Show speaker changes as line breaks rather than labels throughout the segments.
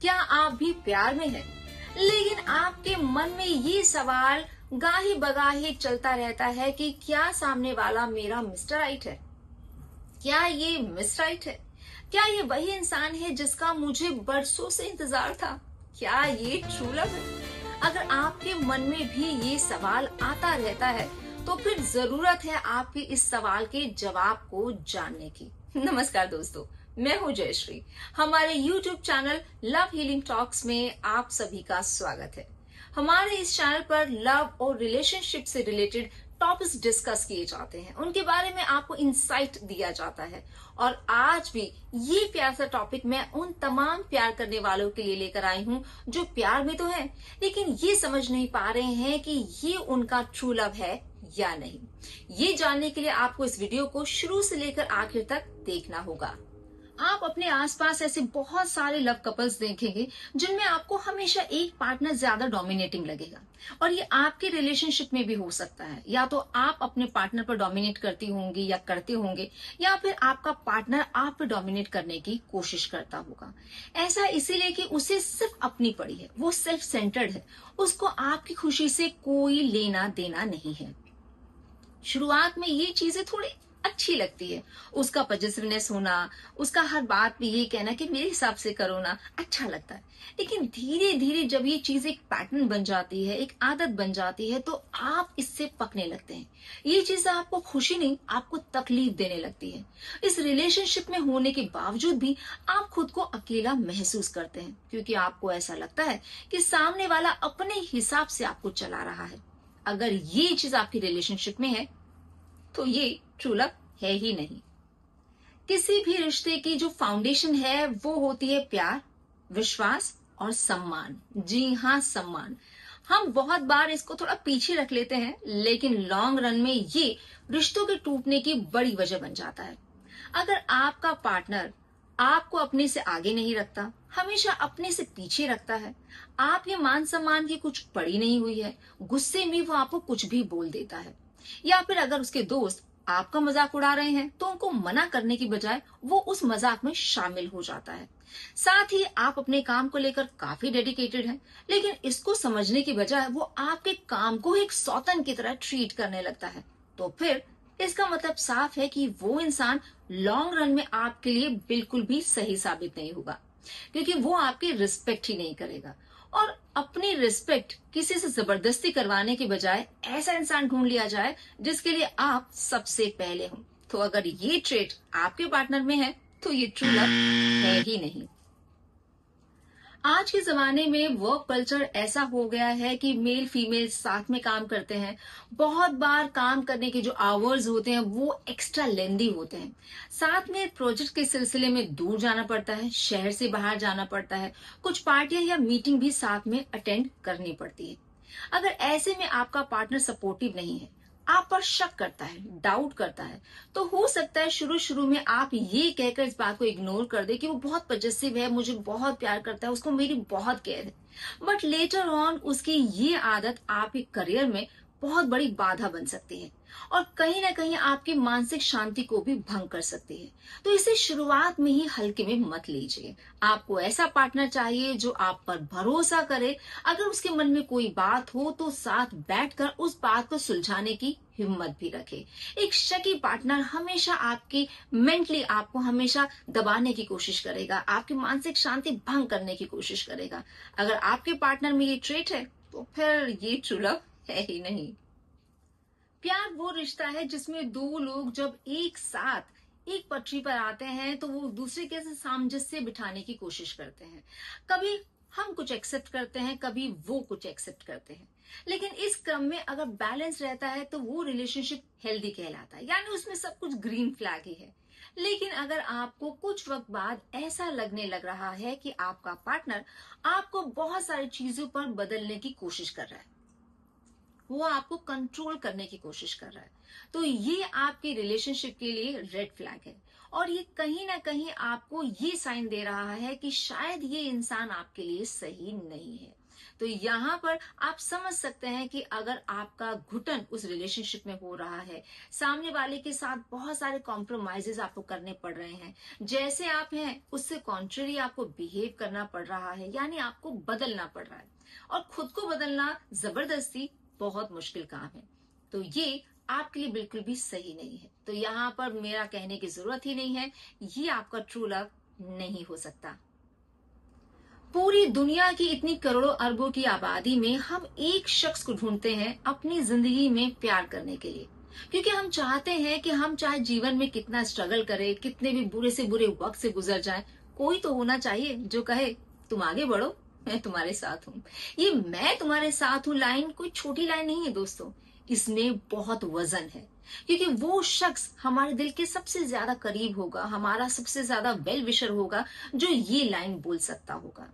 क्या आप भी प्यार में हैं? लेकिन आपके मन में ये सवाल गाहे बगाहे चलता रहता है कि क्या सामने वाला मेरा मिस्टर राइट है? क्या ये मिस राइट है? क्या ये वही इंसान है जिसका मुझे बरसों से इंतजार था? क्या ये ट्रू लव है? अगर आपके मन में भी ये सवाल आता रहता है तो फिर जरूरत है आपके इस सवाल के जवाब को जानने की। नमस्कार दोस्तों, मैं हूं जयश्री। हमारे YouTube channel love healing talks में आप सभी का स्वागत है। हमारे इस चैनल पर लव और रिलेशनशिप से रिलेटेड टॉपिक्स डिस्कस किए जाते हैं, उनके बारे में आपको इंसाइट दिया जाता है। और आज भी ये प्यार सा टॉपिक मैं उन तमाम प्यार करने वालों के लिए लेकर आई हूँ जो प्यार में तो है लेकिन ये समझ नहीं पा रहे हैं कि ये उनका ट्रू लव है या नहीं। ये जानने के लिए आपको इस वीडियो को शुरू से लेकर आखिर तक देखना होगा। आप अपने आसपास ऐसे बहुत सारे लव कपल्स देखेंगे जिनमें आपको हमेशा एक पार्टनर ज्यादा डोमिनेटिंग लगेगा। और ये आपके रिलेशनशिप में भी हो सकता है, या तो आप अपने पार्टनर पर डोमिनेट करती होंगी या करते होंगे, या फिर आपका पार्टनर आप पर डोमिनेट करने की कोशिश करता होगा। ऐसा इसीलिए कि उसे सिर्फ अपनी पड़ी है, वो सेल्फ सेंटर्ड है, उसको आपकी खुशी से कोई लेना देना नहीं है। शुरुआत में ये चीजें थोड़ी अच्छी लगती है, उसका पॉजिटिवनेस होना, उसका हर बात में ये कहना कि मेरे हिसाब से करो ना, अच्छा लगता है। लेकिन धीरे धीरे जब ये चीज एक पैटर्न बन जाती है, एक आदत बन जाती है, तो आप इससे पकने लगते हैं। ये चीज आपको खुशी नहीं, आपको तकलीफ देने लगती है। इस रिलेशनशिप में होने के बावजूद भी आप खुद को अकेला महसूस करते हैं, क्योंकि आपको ऐसा लगता है कि सामने वाला अपने हिसाब से आपको चला रहा है। अगर ये चीज आपकी रिलेशनशिप में है तो ये ट्रू लव है ही नहीं। किसी भी रिश्ते की जो फाउंडेशन है वो होती है प्यार, विश्वास और सम्मान। जी हाँ, सम्मान। हम बहुत बार इसको थोड़ा पीछे रख लेते हैं, लेकिन लॉन्ग रन में ये रिश्तों के टूटने की बड़ी वजह बन जाता है। अगर आपका पार्टनर आपको अपने से आगे नहीं रखता, हमेशा अपने से पीछे रखता है, आप ये मान सम्मान की कुछ पड़ी नहीं हुई है, गुस्से में वो आपको कुछ भी बोल देता है, या फिर अगर उसके दोस्त आपका मजाक उड़ा रहे हैं तो उनको मना करने की बजाय वो उस मजाक में शामिल हो जाता है। साथ ही आप अपने काम को लेकर काफी डेडिकेटेड हैं, लेकिन इसको समझने की बजाय वो आपके काम को एक सौतन की तरह ट्रीट करने लगता है, तो फिर इसका मतलब साफ है कि वो इंसान लॉन्ग रन में आपके लिए बिल्कुल भी सही साबित नहीं होगा, क्योंकि वो आपकी रिस्पेक्ट ही नहीं करेगा। और अपनी रिस्पेक्ट किसी से जबरदस्ती करवाने के बजाय ऐसा इंसान ढूंढ लिया जाए जिसके लिए आप सबसे पहले हो। तो अगर ये ट्रेट आपके पार्टनर में है तो ये ट्रू लव है ही नहीं। आज के जमाने में वर्क कल्चर ऐसा हो गया है कि मेल फीमेल साथ में काम करते हैं। बहुत बार काम करने के जो आवर्स होते हैं वो एक्स्ट्रा लेंदी होते हैं। साथ में प्रोजेक्ट के सिलसिले में दूर जाना पड़ता है, शहर से बाहर जाना पड़ता है, कुछ पार्टियां या मीटिंग भी साथ में अटेंड करनी पड़ती है। अगर ऐसे में आपका पार्टनर सपोर्टिव नहीं है, आप पर शक करता है, डाउट करता है, तो हो सकता है शुरू शुरू में आप ये कहकर इस बात को इग्नोर कर दे कि वो बहुत पजेसिव है, मुझे बहुत प्यार करता है, उसको मेरी बहुत केयर है। बट लेटर ऑन उसकी ये आदत आपके करियर में बहुत बड़ी बाधा बन सकती है और कहीं ना कहीं आपकी मानसिक शांति को भी भंग कर सकती है। तो इसे शुरुआत में ही हल्के में मत लीजिए। आपको ऐसा पार्टनर चाहिए जो आप पर भरोसा करे। अगर उसके मन में कोई बात हो तो साथ बैठकर उस बात को सुलझाने की हिम्मत भी रखे। एक शकी पार्टनर हमेशा आपकी मेंटली आपको हमेशा दबाने की कोशिश करेगा, आपकी मानसिक शांति भंग करने की कोशिश करेगा। अगर आपके पार्टनर में ये ट्रेट है तो फिर ये ट्रू लव है ही नहीं। प्यार वो रिश्ता है जिसमें दो लोग जब एक साथ एक पटरी पर आते हैं तो वो दूसरे के साथ सामंजस्य बिठाने की कोशिश करते हैं। कभी हम कुछ एक्सेप्ट करते हैं, कभी वो कुछ एक्सेप्ट करते हैं, लेकिन इस क्रम में अगर बैलेंस रहता है तो वो रिलेशनशिप हेल्दी कहलाता है, यानी उसमें सब कुछ ग्रीन फ्लैग ही है। लेकिन अगर आपको कुछ वक्त बाद ऐसा लगने लग रहा है कि आपका पार्टनर आपको बहुत सारी चीजों पर बदलने की कोशिश कर रहा है, वो आपको कंट्रोल करने की कोशिश कर रहा है, तो ये आपके रिलेशनशिप के लिए रेड फ्लैग है। और ये कहीं ना कहीं आपको ये साइन दे रहा है कि शायद ये इंसान आपके लिए सही नहीं है। तो यहाँ पर आप समझ सकते हैं कि अगर आपका घुटन उस रिलेशनशिप में हो रहा है, सामने वाले के साथ बहुत सारे कॉम्प्रोमाइजेस आपको करने पड़ रहे हैं, जैसे आप हैं उससे कॉन्ट्ररी आपको बिहेव करना पड़ रहा है, यानी आपको बदलना पड़ रहा है, और खुद को बदलना जबरदस्ती बहुत मुश्किल काम है। तो ये आपके लिए बिल्कुल भी सही नहीं है। तो यहाँ पर मेरा कहने की जरूरत ही नहीं है, ये आपका ट्रू लव नहीं हो सकता। पूरी दुनिया की इतनी करोड़ों अरबों की आबादी में हम एक शख्स को ढूंढते हैं अपनी जिंदगी में प्यार करने के लिए, क्योंकि हम चाहते हैं कि हम चाहे जीवन में कितना स्ट्रगल करें, कितने भी बुरे से बुरे वक्त से गुजर जाए, कोई तो होना चाहिए जो कहे तुम आगे बढ़ो, मैं तुम्हारे साथ हूँ। ये मैं तुम्हारे साथ हूँ लाइन कोई छोटी लाइन नहीं है दोस्तों, इसमें बहुत वजन है, क्योंकि वो शख्स हमारे दिल के सबसे ज्यादा करीब होगा, हमारा सबसे ज्यादा वेल विशर होगा, जो ये लाइन बोल सकता होगा।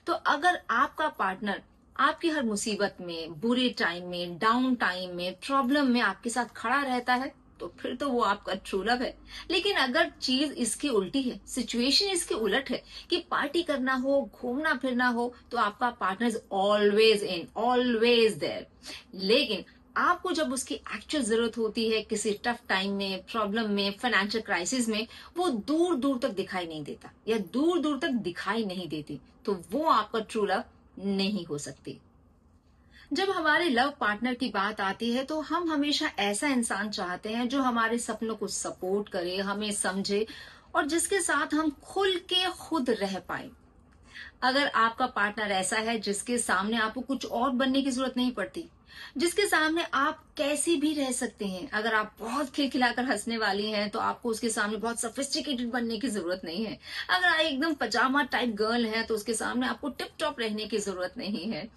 तो अगर आपका पार्टनर आपकी हर मुसीबत में, बुरे टाइम में, डाउन टाइम में, प्रॉब्लम में आपके साथ खड़ा रहता है, तो फिर तो वो आपका ट्रू लव है। लेकिन अगर चीज इसकी उल्टी है, सिचुएशन इसके उलट है कि पार्टी करना हो, घूमना फिरना हो, तो आपका partner is always in, always there. लेकिन आपको जब उसकी एक्चुअल जरूरत होती है, किसी टफ टाइम में, प्रॉब्लम में, फाइनेंशियल क्राइसिस में, वो दूर दूर तक दिखाई नहीं देता या दूर दूर तक दिखाई नहीं देती, तो वो आपका ट्रू लव नहीं हो सकती। जब हमारे लव पार्टनर की बात आती है तो हम हमेशा ऐसा इंसान चाहते हैं जो हमारे सपनों को सपोर्ट करे, हमें समझे, और जिसके साथ हम खुल के खुद रह पाए। अगर आपका पार्टनर ऐसा है जिसके सामने आपको कुछ और बनने की जरूरत नहीं पड़ती, जिसके सामने आप कैसी भी रह सकते हैं, अगर आप बहुत खिलखिलाकर हंसने वाली हैं तो आपको उसके सामने बहुत सोफिस्टिकेटेड बनने की जरूरत नहीं है। अगर आप एकदम पजामा टाइप गर्ल हैं तो उसके सामने आपको टिप टॉप रहने की जरूरत नहीं है,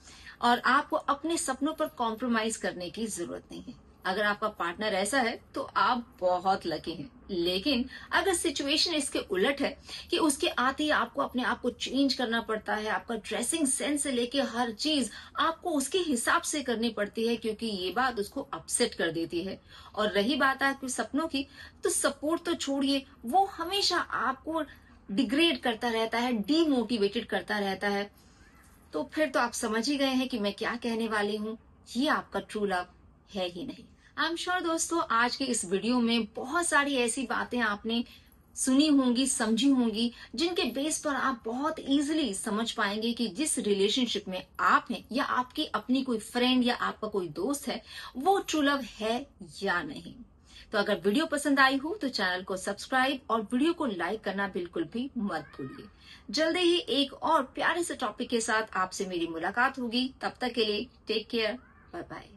और आपको अपने सपनों पर कॉम्प्रोमाइज करने की जरूरत नहीं है। अगर आपका पार्टनर ऐसा है तो आप बहुत लकी हैं। लेकिन अगर सिचुएशन इसके उलट है कि उसके आते ही आपको अपने आप को चेंज करना पड़ता है, आपका ड्रेसिंग सेंस से लेके हर चीज आपको उसके हिसाब से करनी पड़ती है, क्योंकि ये बात उसको अपसेट कर देती है। और रही बात आपके सपनों की, तो सपोर्ट तो छोड़िए, वो हमेशा आपको डिग्रेड करता रहता है, डीमोटिवेटेड करता रहता है। तो फिर तो आप समझ ही गए हैं कि मैं क्या कहने वाली हूँ, ये आपका ट्रू लव है ही नहीं। आई एम श्योर दोस्तों, आज के इस वीडियो में बहुत सारी ऐसी बातें आपने सुनी होंगी, समझी होंगी, जिनके बेस पर आप बहुत इजीली समझ पाएंगे कि जिस रिलेशनशिप में आप हैं, या आपकी अपनी कोई फ्रेंड या आपका कोई दोस्त है, वो ट्रू लव है या नहीं। तो अगर वीडियो पसंद आई हो तो चैनल को सब्सक्राइब और वीडियो को लाइक करना बिल्कुल भी मत भूलिए। जल्दी ही एक और प्यारे से टॉपिक के साथ आपसे मेरी मुलाकात होगी। तब तक के लिए टेक केयर, बाय बाय।